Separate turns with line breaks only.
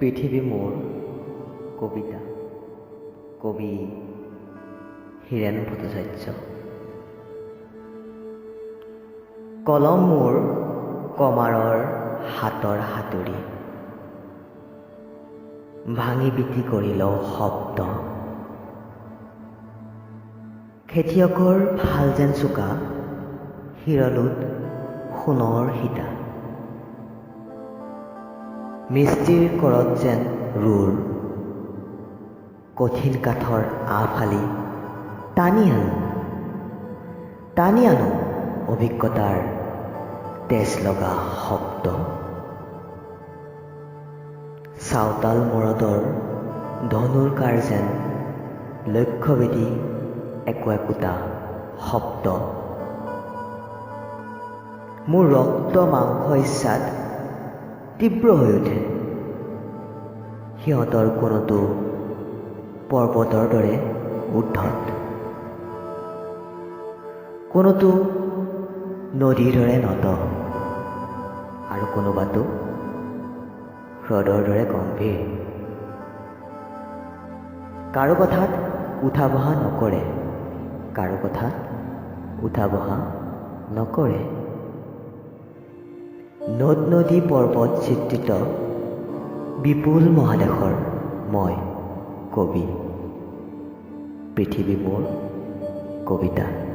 পৃথিৱী মোৰ কবিতা। কবি হীৰেণ ভট্টাচাৰ্য। কলম মোৰ কমাৰৰ হাতৰ হাতুৰি, ভাঙি বিটি কৰি লওঁ শব্দ। খেতিয়কৰ ভাল যেন চোকা, শিৰলোত সোণৰ সীতা। মিস্ত্ৰীৰ কৰত যেন ৰুৰ, কঠিন কাঠৰ আফালি টানি আনো অভিজ্ঞতাৰ তেজ লগা শব্দ। চাওতাল মৰদৰ ধনুৰ কাৰ যেন লক্ষ্যভেদী একোটা শব্দ। মোৰ ৰক্ত মাংস ইচ্ছাত তীব্ৰ হৈ উঠে, সিহঁতৰ কোনোটো পৰ্বতৰ দৰে উদ্ধত, কোনোটো নদীৰ দৰে নত, আৰু কোনোবাটো হ্ৰদৰ দৰে গম্ভীৰ। কাৰো কথাত উঠা বহা নকৰে, কাৰো কথাত উঠা বহা নকৰে। নদ নদী পৰ্বত চিত্ৰিত বিপুল মহাদেশৰ মই কবি। পৃথিৱী মোৰ কবিতা।